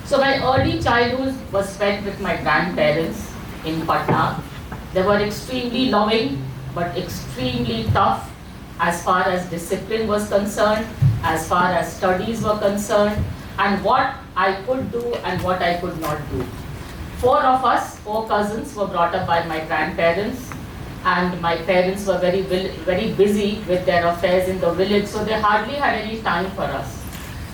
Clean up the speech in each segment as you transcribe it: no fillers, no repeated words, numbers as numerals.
So my early childhood was spent with my grandparents in Patna. They were extremely loving but extremely tough as far as discipline was concerned, as far as studies were concerned, and what I could do and what I could not do. Four of us, four cousins, were brought up by my grandparents, and my parents were very busy with their affairs in the village, so they hardly had any time for us.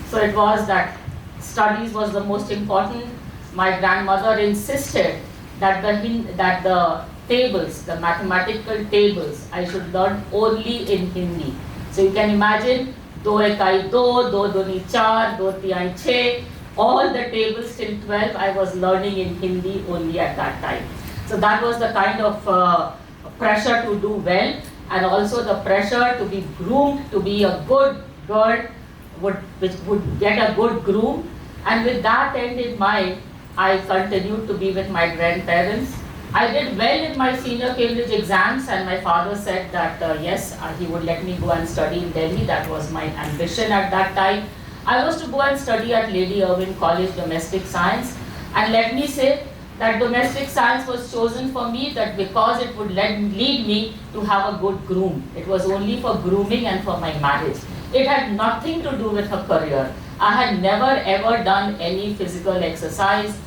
So it was that studies was the most important. My grandmother insisted that the tables, the mathematical tables, I should learn only in Hindi. So you can imagine, do ekai do, do duni char, do tiyai chhe, all the tables till 12 I was learning in Hindi only at that time. So that was the kind of pressure to do well, and also the pressure to be groomed to be a good girl, which would get a good groom. And with that end in mind, I continued to be with my grandparents. I did well in my senior Cambridge exams, and my father said that yes, he would let me go and study in Delhi. That was my ambition at that time. I was to go and study at Lady Irwin College Domestic Science, and let me say that domestic science was chosen for me that because it would lead me to have a good groom. It was only for grooming and for my marriage. It had nothing to do with a career. I had never ever done any physical exercise,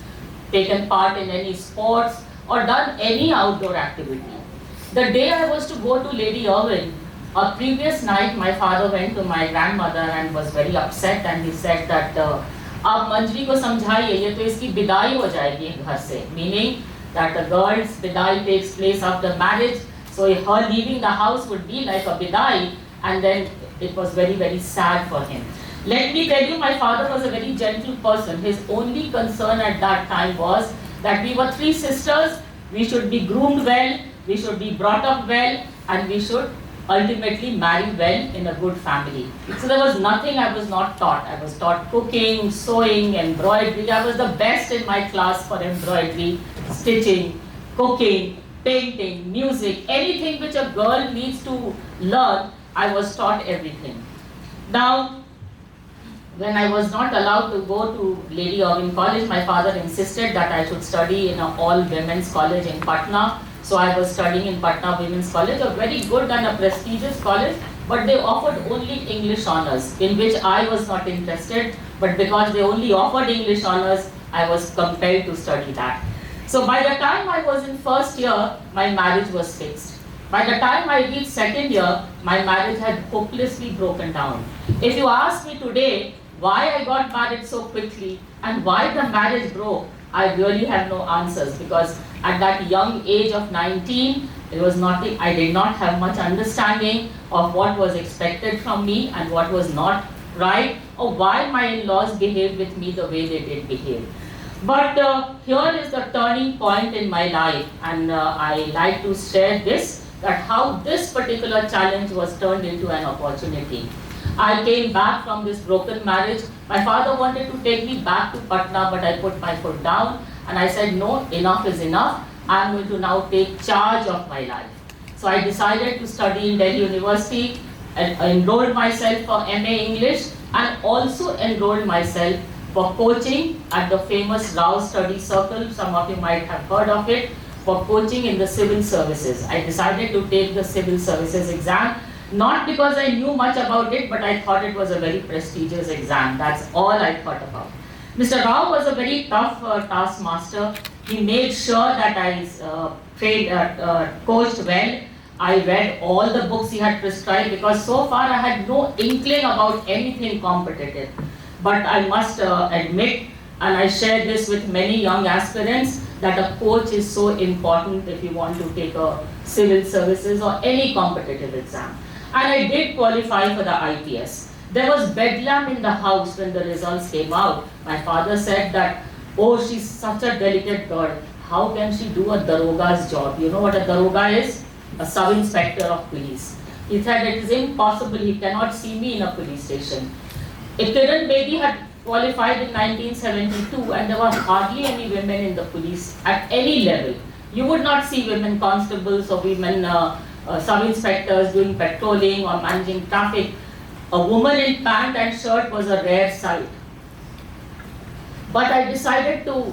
taken part in any sports, or done any outdoor activity. The day I was to go to Lady Irwin, a previous night my father went to my grandmother and was very upset, and he said that आप मंजरी को समझाइए, ये तो इसकी विदाई हो जाएगी घर से, meaning that the girl's विदाई takes place after marriage, so her leaving the house would be like a विदाई, and then it was very sad for him. Let me tell you, my father was a very gentle person. His only concern at that time was that we were three sisters, we should be groomed well, we should be brought up well, and we should ultimately marry well in a good family. So there was nothing I was not taught. I was taught cooking, sewing, embroidery. I was the best in my class for embroidery, stitching, cooking, painting, music, anything which a girl needs to learn, I was taught everything. Now, when I was not allowed to go to Lady Irwin College, my father insisted that I should study in an all-women's college in Patna. So I was studying in Patna Women's College, a very good and a prestigious college, but they offered only English honors, in which I was not interested, but because they only offered English honors, I was compelled to study that. So by the time I was in first year, my marriage was fixed. By the time I reached second year, my marriage had hopelessly broken down. If you ask me today why I got married so quickly and why the marriage broke, I really have no answers, because at that young age of 19, it was nothing. I did not have much understanding of what was expected from me and what was not right, or why my in-laws behaved with me the way they did behave. But here is the turning point in my life, and I like to share this, that how this particular challenge was turned into an opportunity. I came back from this broken marriage. My father wanted to take me back to Patna, but I put my foot down and I said, no, enough is enough. I'm going to now take charge of my life. So I decided to study in Delhi University, and enrolled myself for MA English, and also enrolled myself for coaching at the famous Rao Study Circle. Some of you might have heard of it, for coaching in the civil services. I decided to take the civil services exam, not because I knew much about it, but I thought it was a very prestigious exam. That's all I thought about. Mr. Rao was a very tough taskmaster. He made sure that I coached well. I read all the books he had prescribed, because so far I had no inkling about anything competitive. But I must admit, and I share this with many young aspirants, that a coach is so important if you want to take a civil services or any competitive exam. And I did qualify for the IPS. There was bedlam in the house when the results came out. My father said that, oh, she's such a delicate girl. How can she do a daroga's job? You know what a daroga is? A sub-inspector of police. He said it is impossible. He cannot see me in a police station. Kiran Bedi had qualified in 1972, and there were hardly any women in the police at any level. You would not see women constables or women sub-inspectors doing patrolling or managing traffic. A woman in pant and shirt was a rare sight. But I decided to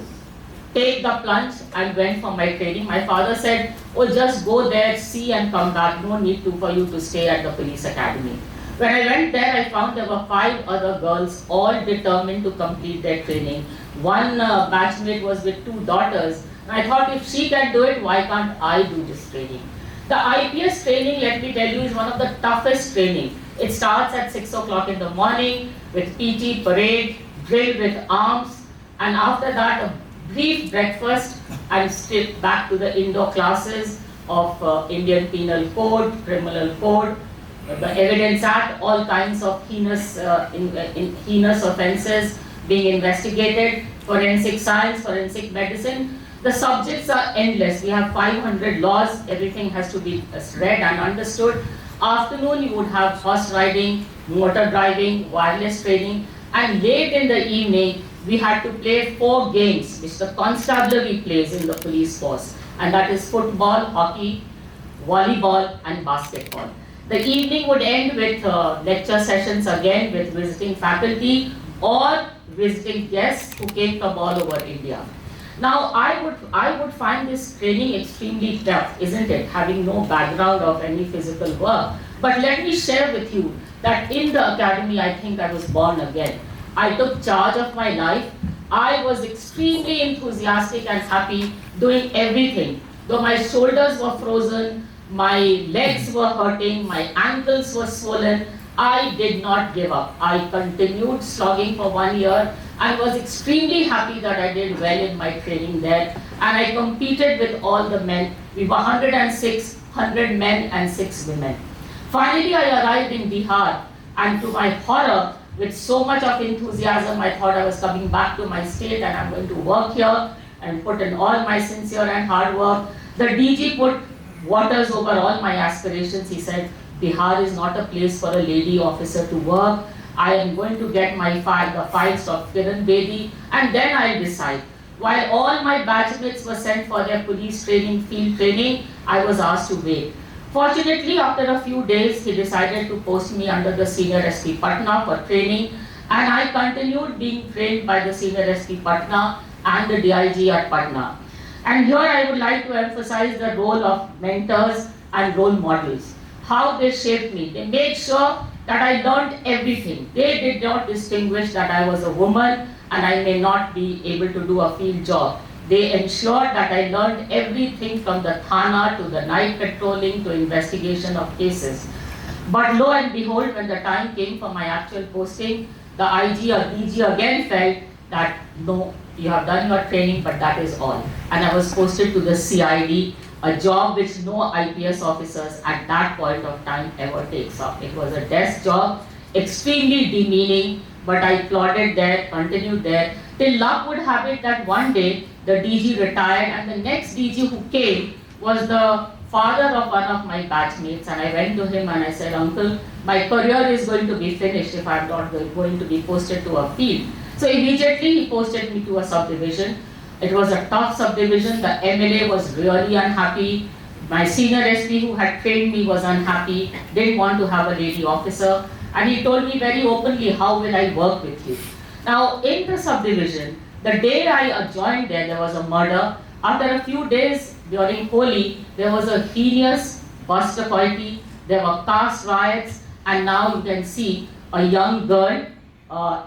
take the plunge and went for my training. My father said, oh, just go there, see and come back. No need for you to stay at the police academy. When I went there, I found there were 5 other girls, all determined to complete their training. One batchmate was with 2 daughters. And I thought, if she can do it, why can't I do this training? The IPS training, let me tell you, is one of the toughest training. It starts at 6 o'clock in the morning with PT, parade, drill with arms, and after that a brief breakfast and straight back to the indoor classes of Indian Penal Code, Criminal Code, the Evidence Act, all kinds of heinous offences being investigated, forensic science, forensic medicine. The subjects are endless. We have 500 laws, everything has to be read and understood. Afternoon you would have horse riding, motor driving, wireless training, and late in the evening we had to play 4 games which the constabulary plays in the police force, and that is football, hockey, volleyball and basketball. The evening would end with lecture sessions again with visiting faculty or visiting guests who came from all over India. Now I would find this training extremely tough, isn't it? Having no background of any physical work. But let me share with you that in the academy I think I was born again. I took charge of my life. I was extremely enthusiastic and happy doing everything. Though my shoulders were frozen, my legs were hurting, my ankles were swollen, I did not give up. I continued slogging for 1 year. I was extremely happy that I did well in my training there, and I competed with all the men. We were 106, 100 men and 6 women. Finally, I arrived in Bihar, and to my horror, with so much of enthusiasm, I thought I was coming back to my state and I'm going to work here and put in all my sincere and hard work. The DG put waters over all my aspirations. He said, Bihar is not a place for a lady officer to work. I am going to get the files of Kiran Bedi, and then I'll decide. While all my batchmates were sent for their police training, field training, I was asked to wait. Fortunately, after a few days, he decided to post me under the Senior SP Patna for training, and I continued being trained by the Senior SP Patna and the DIG at Patna. And here I would like to emphasize the role of mentors and role models, how they shaped me. They made sure that I learned everything. They did not distinguish that I was a woman and I may not be able to do a field job. They ensured that I learned everything from the Thana to the night patrolling to investigation of cases. But lo and behold, when the time came for my actual posting, the IG or DG again felt that no, you have done your training, but that is all. And I was posted to the CID, a job which no IPS officers at that point of time ever takes up. It was a desk job, extremely demeaning, but I plodded there, continued there, till luck would have it that one day the DG retired, and the next DG who came was the father of one of my batchmates, and I went to him and I said, Uncle, my career is going to be finished if I'm not going to be posted to a field. So immediately he posted me to a subdivision. It was a tough subdivision. The MLA was really unhappy. My senior SP who had trained me was unhappy, didn't want to have a lady officer, and he told me very openly, how will I work with you? Now in the subdivision, the day I joined there was a murder. After a few days during Holi, there was a heinous bus dacoity, there were caste riots, and now you can see a young girl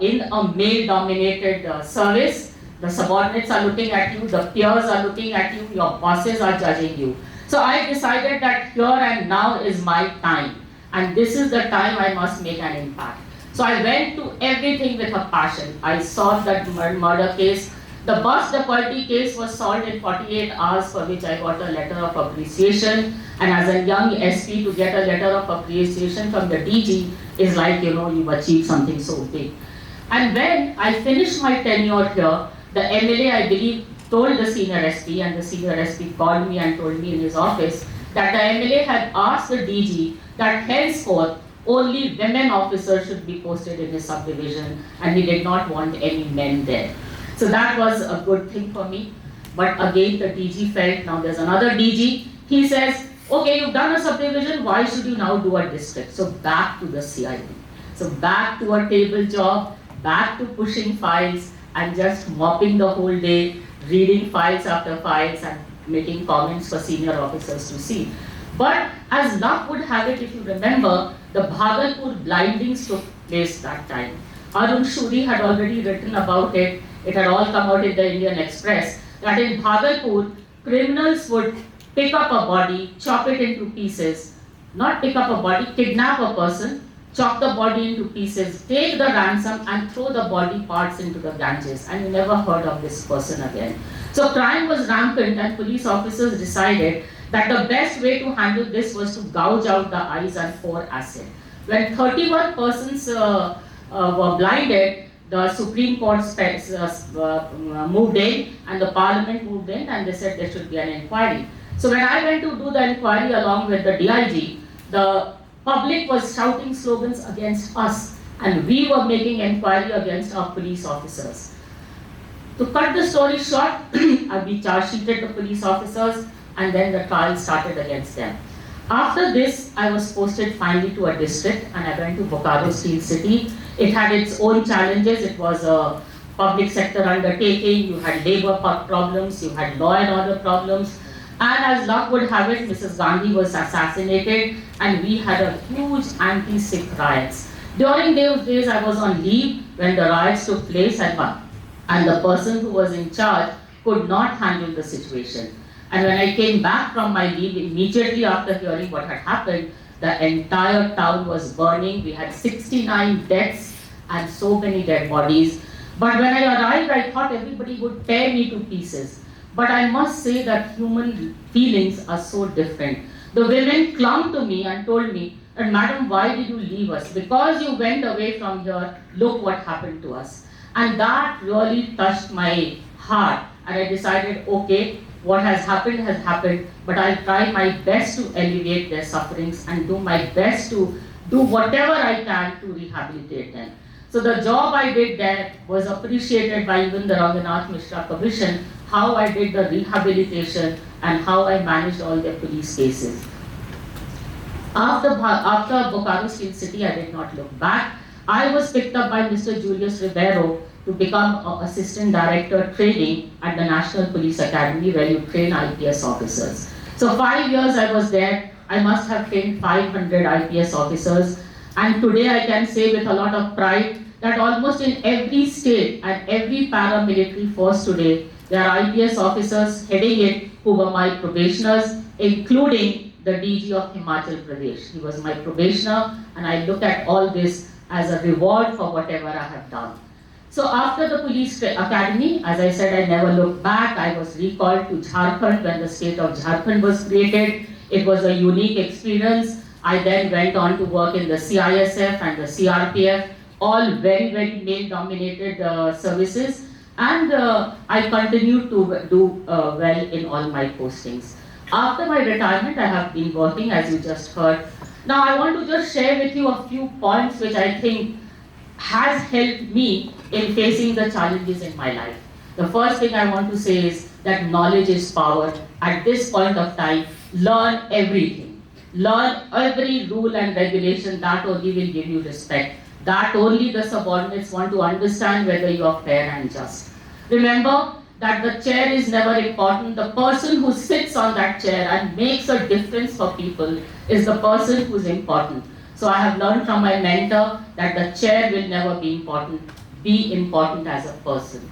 in a male-dominated service. The subordinates are looking at you, the peers are looking at you, your bosses are judging you. So I decided that here and now is my time, and this is the time I must make an impact. So I went to everything with a passion. I solved that murder case. The bus dacoity case was solved in 48 hours, for which I got a letter of appreciation. And as a young SP, to get a letter of appreciation from the DG is like, you've achieved something so big. And when I finished my tenure here, the MLA, I believe, told the senior SP, and the senior SP called me and told me in his office that the MLA had asked the DG that henceforth only women officers should be posted in his subdivision, and he did not want any men there. So that was a good thing for me. But again, the DG felt, now there's another DG. He says, okay, you've done a subdivision, why should you now do a district? So back to the CID. So back to a table job, back to pushing files, and just mopping the whole day, reading files after files and making comments for senior officers to see. But as luck would have it, if you remember, the Bhagalpur blindings took place that time. Arun Shuri had already written about it. It had all come out in the Indian Express, that in Bhagalpur, criminals would pick up a body, chop it into pieces, not pick up a body, kidnap a person, chop the body into pieces, take the ransom and throw the body parts into the Ganges, and you never heard of this person again. So crime was rampant and police officers decided that the best way to handle this was to gouge out the eyes and pour acid. When 31 persons were blinded, the Supreme Court moved in and the Parliament moved in and they said there should be an inquiry. So when I went to do the inquiry along with the DIG, the public was shouting slogans against us and we were making inquiry against our police officers. To cut the story short, we charge sheeted the police officers and then the trial started against them. After this, I was posted finally to a district and I went to Bokaro Steel City. It had its own challenges. It was a public sector undertaking. You had labor problems, you had law and order problems. And as luck would have it, Mrs. Gandhi was assassinated and we had a huge anti-Sikh riots. During those days, I was on leave when the riots took place and the person who was in charge could not handle the situation. And when I came back from my leave, immediately after hearing what had happened, the entire town was burning. We had 69 deaths and so many dead bodies. But when I arrived, I thought everybody would tear me to pieces. But I must say that human feelings are so different. The women clung to me and told me, and madam, why did you leave us? Because you went away from here, look what happened to us. And that really touched my heart. And I decided, okay, what has happened, but I'll try my best to alleviate their sufferings and do my best to do whatever I can to rehabilitate them. So the job I did there was appreciated by even the Ranganath Mishra Commission, how I did the rehabilitation and how I managed all their police cases. After Bokaro Steel City, I did not look back. I was picked up by Mr. Julius Ribeiro to become Assistant Director Training at the National Police Academy where you train IPS officers. So 5 years I was there. I must have trained 500 IPS officers, and today I can say with a lot of pride that almost in every state and every paramilitary force today, there are IPS officers heading it who were my probationers, including the DG of Himachal Pradesh. He was my probationer, and I look at all this as a reward for whatever I have done. So after the police academy, as I said, I never looked back. I was recalled to Jharkhand when the state of Jharkhand was created. It was a unique experience. I then went on to work in the CISF and the CRPF, all very, very male-dominated services. And I continued to do well in all my postings. After my retirement, I have been working, as you just heard. Now, I want to just share with you a few points which I think has helped me in facing the challenges in my life. The first thing I want to say is that knowledge is power. At this point of time, learn everything. Learn every rule and regulation. That only will give you respect. That only the subordinates want to understand whether you are fair and just. Remember that the chair is never important. The person who sits on that chair and makes a difference for people is the person who is important. So I have learned from my mentor that the chair will never be important. Be important as a person.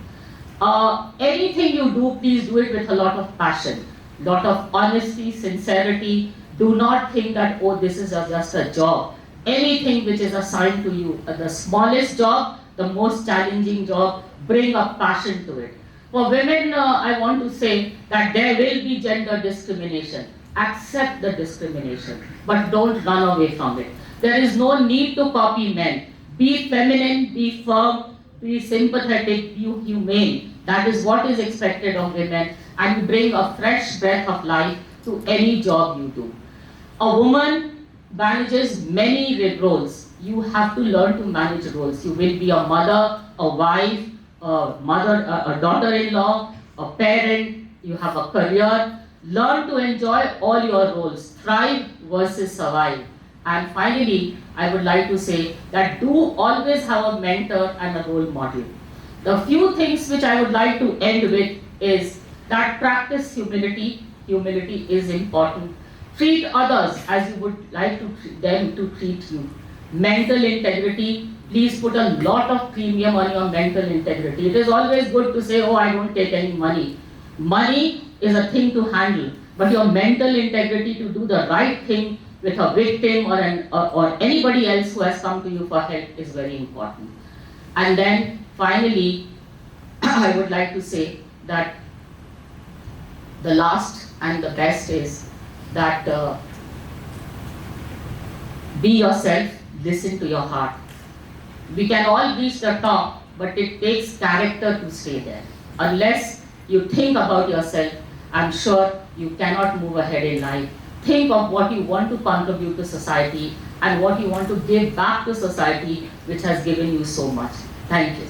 Anything you do, please do it with a lot of passion, lot of honesty, sincerity. Do not think that, oh, this is just a job. Anything which is assigned to you, the smallest job, the most challenging job, bring a passion to it. For women, I want to say that there will be gender discrimination. Accept the discrimination, but don't run away from it. There is no need to copy men. Be feminine, be firm, be sympathetic, be humane. That is what is expected of women, and bring a fresh breath of life to any job you do. A woman manages many roles. You have to learn to manage roles. You will be a mother, a wife, a daughter-in-law, a parent. You have a career. Learn to enjoy all your roles. Thrive versus survive. And finally, I would like to say that do always have a mentor and a role model. The few things which I would like to end with is that practice humility. Humility is important. Treat others as you would like them to treat you. Mental integrity. Please put a lot of premium on your mental integrity. It is always good to say, oh, I don't take any money. Money is a thing to handle, but your mental integrity to do the right thing with a victim or anybody else who has come to you for help is very important. And then finally, I would like to say that the last and the best is that be yourself, listen to your heart. We can all reach the top, but it takes character to stay there. Unless you think about yourself, I'm sure you cannot move ahead in life. Think of what you want to contribute to society and what you want to give back to society, which has given you so much. Thank you.